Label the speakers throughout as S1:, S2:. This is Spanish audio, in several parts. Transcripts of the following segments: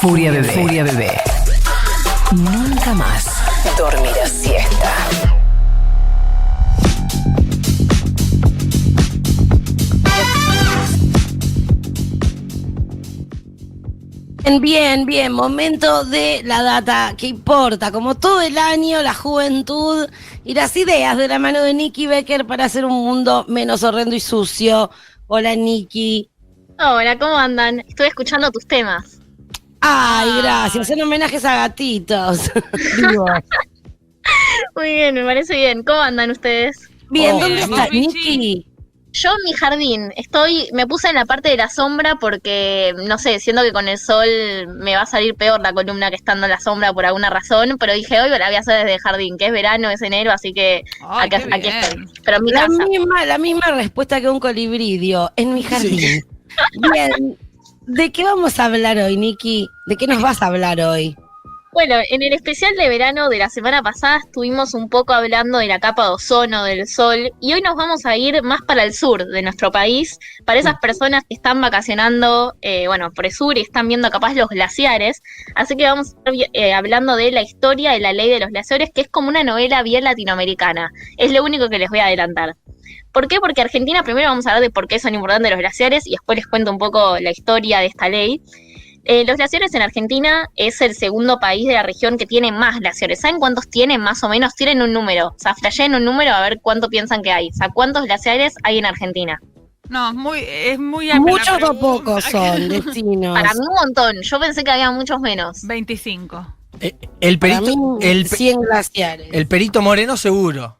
S1: Furia Bebé. Furia Bebé. Nunca más dormirás siesta.
S2: Bien, bien, momento de la data que importa, como todo el año, la juventud y las ideas de la mano de Nikki Becker para hacer un mundo menos horrendo y sucio. Hola, Nikki.
S3: Hola, ¿cómo andan? Estuve escuchando tus temas.
S2: Ay, gracias, en homenajes a gatitos. Digo.
S3: Muy bien, me parece bien. ¿Cómo andan ustedes?
S2: Bien, ¿dónde estás, Nikki?
S3: Yo en mi jardín, me puse en la parte de la sombra porque, no sé, siento que con el sol me va a salir peor la columna que estando en la sombra por alguna razón, pero dije, hoy la voy a hacer desde el jardín, que es verano, es enero, así que aquí estoy. Pero en mi casa.
S2: La misma respuesta que un colibrí dio, en mi jardín. Sí. Bien, ¿de qué vamos a hablar hoy, Nikki? ¿De qué nos vas a hablar hoy?
S3: Bueno, en el especial de verano de la semana pasada estuvimos un poco hablando de la capa de ozono, del sol, y hoy nos vamos a ir más para el sur de nuestro país, para esas personas que están vacacionando, por el sur y están viendo capaz los glaciares, así que vamos a estar hablando de la historia de la ley de los glaciares, que es como una novela bien latinoamericana, es lo único que les voy a adelantar. ¿Por qué? Porque Argentina, primero vamos a hablar de por qué son importantes los glaciares y después les cuento un poco la historia de esta ley. Los glaciares en Argentina es el segundo país de la región que tiene más glaciares. ¿Saben cuántos tienen más o menos? Tienen un número. O sea, flasheen un número a ver cuánto piensan que hay. O sea, ¿cuántos glaciares hay en Argentina?
S4: No, es muy
S2: muchos o pocos son, destinos.
S3: Para mí un montón. Yo pensé que había muchos menos.
S4: 25.
S5: El perito,
S2: para mí, 100 glaciares.
S5: El Perito Moreno seguro.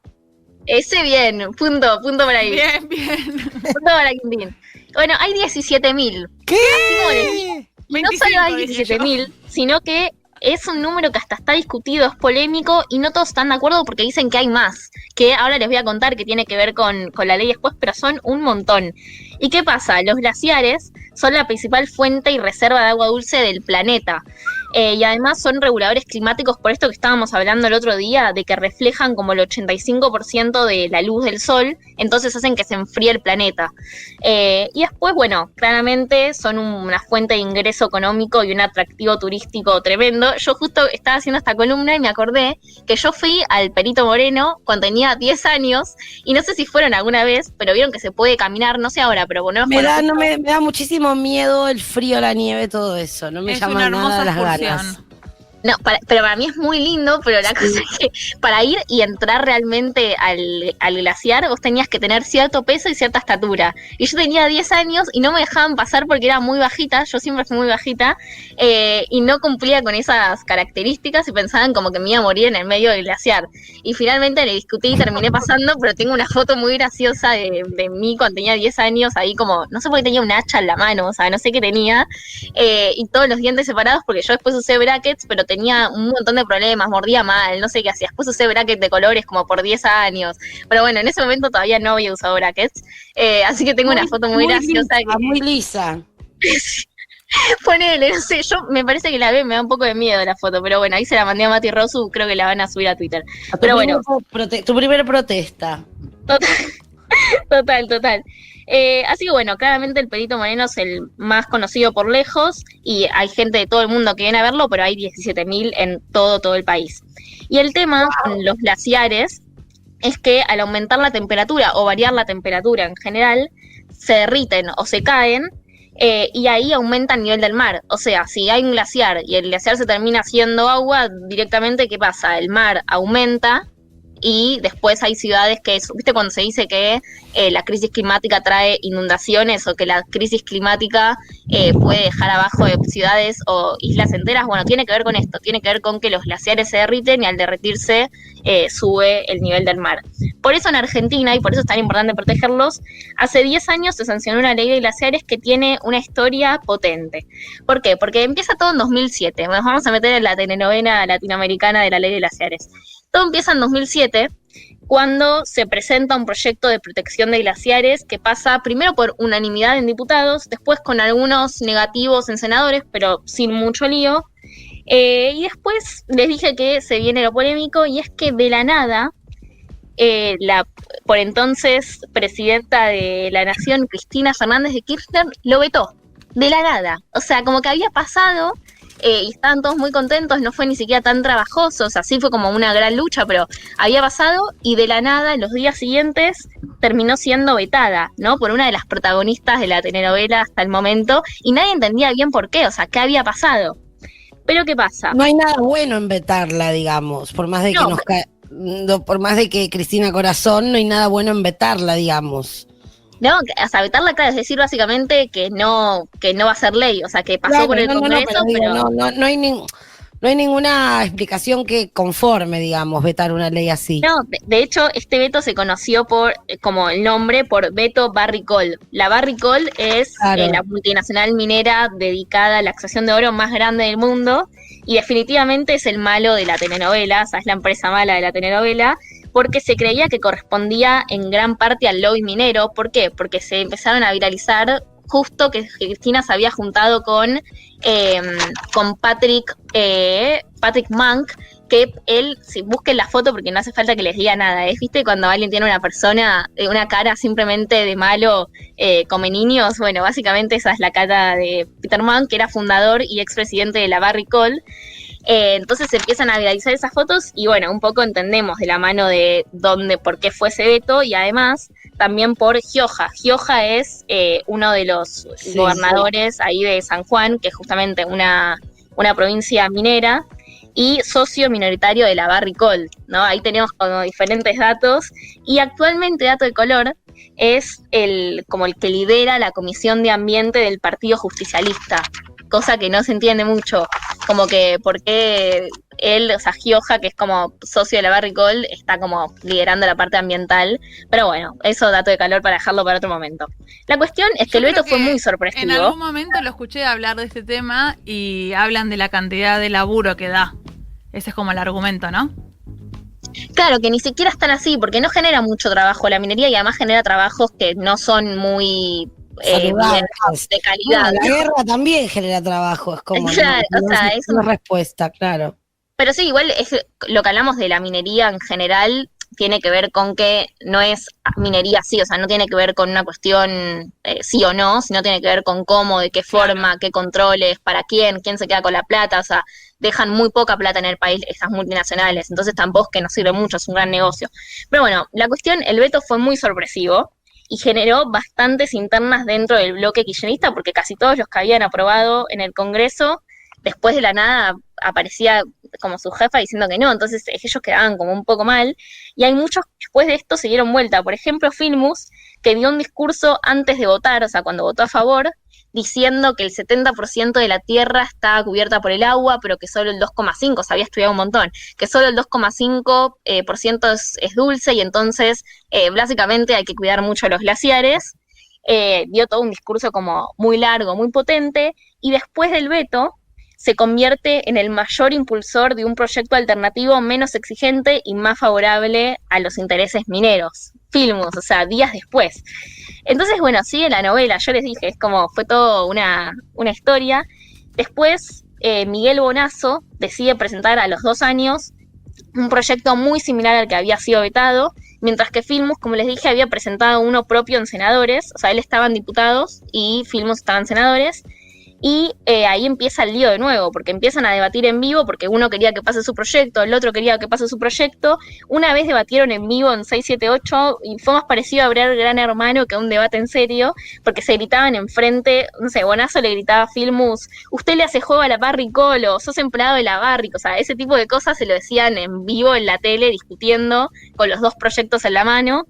S3: Ese bien, punto para ahí.
S4: Bien.
S3: Punto para Quintín. Bueno, hay 17.000.
S5: ¿Qué?
S3: Y no solo hay 17.000, sino que es un número que hasta está discutido, es polémico y no todos están de acuerdo porque dicen que hay más, que ahora les voy a contar que tiene que ver con la ley después, pero son un montón. ¿Y qué pasa? Los glaciares son la principal fuente y reserva de agua dulce del planeta. Y además son reguladores climáticos, por esto que estábamos hablando el otro día, de que reflejan como el 85% de la luz del sol, entonces hacen que se enfríe el planeta. Y después, bueno, claramente son una fuente de ingreso económico y un atractivo turístico tremendo. Yo justo estaba haciendo esta columna y me acordé que yo fui al Perito Moreno cuando tenía 10 años, y no sé si fueron alguna vez, pero vieron que se puede caminar, no sé ahora, pero bueno.
S2: Me da muchísimo miedo el frío, la nieve, todo eso. No me llama nada las ganas.
S3: No, pero para mí es muy lindo, pero la cosa es que para ir y entrar realmente al glaciar vos tenías que tener cierto peso y cierta estatura. Y yo tenía 10 años y no me dejaban pasar porque era muy bajita, yo siempre fui muy bajita, y no cumplía con esas características y pensaban como que me iba a morir en el medio del glaciar. Y finalmente le discutí y terminé pasando, pero tengo una foto muy graciosa de mí cuando tenía 10 años, ahí como, no sé por qué tenía un hacha en la mano, o sea, no sé qué tenía, y todos los dientes separados porque yo después usé brackets, pero tenía un montón de problemas, mordía mal, no sé qué hacía. Después usé brackets de colores como por 10 años. Pero bueno, en ese momento todavía no había usado brackets. Así que tengo una foto muy graciosa.
S2: Muy lisa.
S3: Ponele, no sé, yo me parece que la me da un poco de miedo la foto, pero bueno, ahí se la mandé a Mati Rosu, creo que la van a subir a Twitter. Pero bueno.
S2: Tu primera protesta.
S3: Total. Así que bueno, claramente el Perito Moreno es el más conocido por lejos y hay gente de todo el mundo que viene a verlo, pero hay 17.000 en todo el país. Y el tema con los glaciares es que al aumentar la temperatura o variar la temperatura en general, se derriten o se caen, y ahí aumenta el nivel del mar. O sea, si hay un glaciar y el glaciar se termina haciendo agua, directamente, ¿qué pasa? El mar aumenta. Y después hay ciudades que, ¿viste cuando se dice que la crisis climática trae inundaciones o que la crisis climática puede dejar abajo de ciudades o islas enteras? Bueno, tiene que ver con esto, tiene que ver con que los glaciares se derriten y al derretirse sube el nivel del mar. Por eso en Argentina, y por eso es tan importante protegerlos, hace 10 años se sancionó una ley de glaciares que tiene una historia potente. ¿Por qué? Porque empieza todo en 2007, nos vamos a meter en la telenovela latinoamericana de la ley de glaciares. Todo empieza en 2007, cuando se presenta un proyecto de protección de glaciares que pasa primero por unanimidad en diputados, después con algunos negativos en senadores, pero sin mucho lío. Y después les dije que se viene lo polémico, y es que de la nada, la por entonces presidenta de la Nación, Cristina Fernández de Kirchner, lo vetó. De la nada. O sea, como que había pasado y estaban todos muy contentos, no fue ni siquiera tan trabajoso, o sea, sí fue como una gran lucha, pero había pasado y de la nada, en los días siguientes, terminó siendo vetada, ¿no? Por una de las protagonistas de la telenovela hasta el momento, y nadie entendía bien por qué, o sea, qué había pasado. Pero ¿qué pasa?
S2: No hay nada bueno en vetarla, digamos, por más de que
S3: No.
S2: por más de que Cristina Corazón, no hay nada bueno en vetarla, digamos.
S3: No, o sea, vetarla, claro, es decir básicamente que no va a ser ley, o sea, que pasó
S2: Claro,
S3: por el Congreso,
S2: pero digo,
S3: pero
S2: no hay ninguna explicación que conforme, digamos, vetar una ley así.
S3: no, de hecho, este veto se conoció como el nombre, por veto Barrick-Gold. La Barrick-Gold es
S2: Claro.
S3: la multinacional minera dedicada a la extracción de oro más grande del mundo, y definitivamente es el malo de la telenovela, o sea, es la empresa mala de la telenovela, porque se creía que correspondía en gran parte al lobby minero. ¿Por qué? Porque se empezaron a viralizar justo que Cristina se había juntado con Patrick Mank, que él, si busquen la foto porque no hace falta que les diga nada, ¿viste? Cuando alguien tiene una persona, una cara simplemente de malo, come niños, bueno, básicamente esa es la cara de Peter Mank, que era fundador y expresidente de la Barrick-Gold. Entonces se empiezan a viralizar esas fotos y bueno, un poco entendemos de la mano de por qué fue ese veto, y además también por Gioja. Gioja es uno de los gobernadores ahí de San Juan, que es justamente una provincia minera, y socio minoritario de la Barrick-Gold, ¿no? Ahí tenemos como diferentes datos, y actualmente, dato de color, es como el que lidera la Comisión de Ambiente del Partido Justicialista, cosa que no se entiende mucho, como que por qué él, o sea, Gioja, que es como socio de la Barrick-Gold, está como liderando la parte ambiental, pero bueno, eso dato de calor para dejarlo para otro momento. La cuestión es que el veto fue muy sorpresivo.
S4: En algún momento lo escuché hablar de este tema y hablan de la cantidad de laburo que da. Ese es como el argumento, ¿no?
S3: Claro, que ni siquiera están así, porque no genera mucho trabajo la minería, y además genera trabajos que no son muy bien, de calidad.
S2: Bueno, la guerra también genera trabajo, es como
S3: Claro, o sea, es
S2: una respuesta, claro.
S3: Pero sí, igual es lo que hablamos de la minería en general, tiene que ver con que no es minería sí, o sea, no tiene que ver con una cuestión sí o no, sino tiene que ver con cómo, de qué forma, qué controles, para quién se queda con la plata, o sea, dejan muy poca plata en el país estas multinacionales, entonces tampoco es que nos sirve mucho, es un gran negocio. Pero bueno, la cuestión, el veto fue muy sorpresivo y generó bastantes internas dentro del bloque kirchnerista, porque casi todos los que habían aprobado en el Congreso, después de la nada aparecía como su jefa diciendo que no, entonces ellos quedaban como un poco mal, y hay muchos que después de esto se dieron vuelta. Por ejemplo, Filmus, que dio un discurso antes de votar, o sea, cuando votó a favor, diciendo que el 70% de la tierra está cubierta por el agua, pero que solo el 2,5%, se había estudiado un montón, que solo el 2,5% es dulce, y entonces básicamente hay que cuidar mucho los glaciares. Dio todo un discurso como muy largo, muy potente, y después del veto se convierte en el mayor impulsor de un proyecto alternativo menos exigente y más favorable a los intereses mineros. Filmus, o sea, días después. Entonces, bueno, sigue la novela, yo les dije, es como, fue todo una historia. Después, Miguel Bonazo decide presentar a los 2 años un proyecto muy similar al que había sido vetado, mientras que Filmus, como les dije, había presentado uno propio en senadores, o sea, él estaba en diputados y Filmus estaba en senadores. Y ahí empieza el lío de nuevo, porque empiezan a debatir en vivo, porque uno quería que pase su proyecto, el otro quería que pase su proyecto. Una vez debatieron en vivo en 678 y fue más parecido a ver Gran Hermano que a un debate en serio, porque se gritaban enfrente, no sé, Bonazo le gritaba a Filmus, usted le hace juego a la Barrick-Gold, o sos empleado de la Barrick, o sea, ese tipo de cosas se lo decían en vivo en la tele, discutiendo con los dos proyectos en la mano.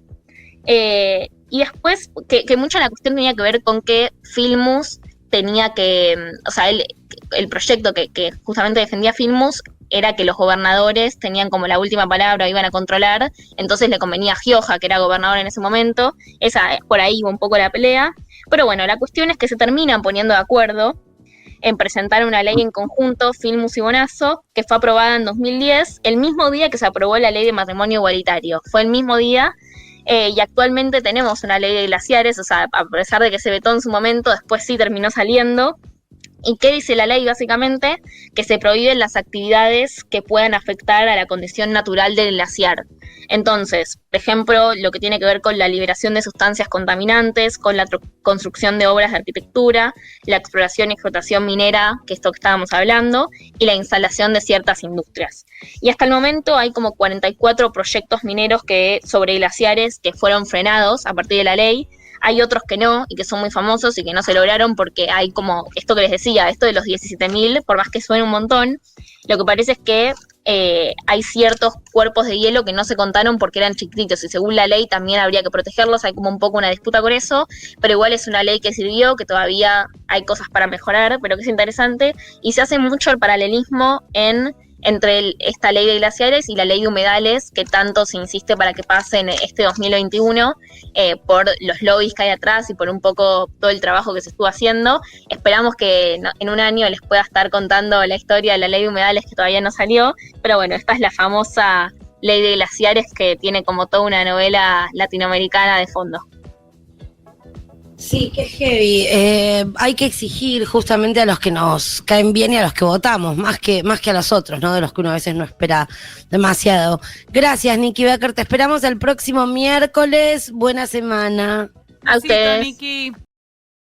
S3: Y después, que mucha la cuestión tenía que ver con que Filmus tenía que, o sea, el proyecto que justamente defendía Filmus era que los gobernadores tenían como la última palabra, iban a controlar, entonces le convenía a Gioja, que era gobernador en ese momento, por ahí iba un poco la pelea, pero bueno, la cuestión es que se terminan poniendo de acuerdo en presentar una ley en conjunto, Filmus y Bonazo, que fue aprobada en 2010, el mismo día que se aprobó la ley de matrimonio igualitario, fue el mismo día. Y actualmente tenemos una ley de glaciares, o sea, a pesar de que se vetó en su momento, después sí terminó saliendo. ¿Y qué dice la ley? Básicamente que se prohíben las actividades que puedan afectar a la condición natural del glaciar. Entonces, por ejemplo, lo que tiene que ver con la liberación de sustancias contaminantes, con la construcción de obras de arquitectura, la exploración y explotación minera, que es esto que estábamos hablando, y la instalación de ciertas industrias. Y hasta el momento hay como 44 proyectos mineros sobre glaciares que fueron frenados a partir de la ley. Hay otros que no, y que son muy famosos y que no se lograron porque hay como esto que les decía, esto de los 17.000, por más que suene un montón, lo que parece es que hay ciertos cuerpos de hielo que no se contaron porque eran chiquititos y según la ley también habría que protegerlos, hay como un poco una disputa con eso, pero igual es una ley que sirvió, que todavía hay cosas para mejorar, pero que es interesante, y se hace mucho el paralelismo entre esta ley de glaciares y la ley de humedales que tanto se insiste para que pase en este 2021 por los lobbies que hay atrás y por un poco todo el trabajo que se estuvo haciendo. Esperamos que en un año les pueda estar contando la historia de la ley de humedales que todavía no salió, pero bueno, esta es la famosa ley de glaciares que tiene como toda una novela latinoamericana de fondo.
S2: Sí, qué heavy. Hay que exigir justamente a los que nos caen bien y a los que votamos, más que a los otros, ¿no? De los que uno a veces no espera demasiado. Gracias, Nikki Becker. Te esperamos el próximo miércoles. Buena semana.
S3: A
S4: Besito,
S3: ustedes.
S4: Nikki.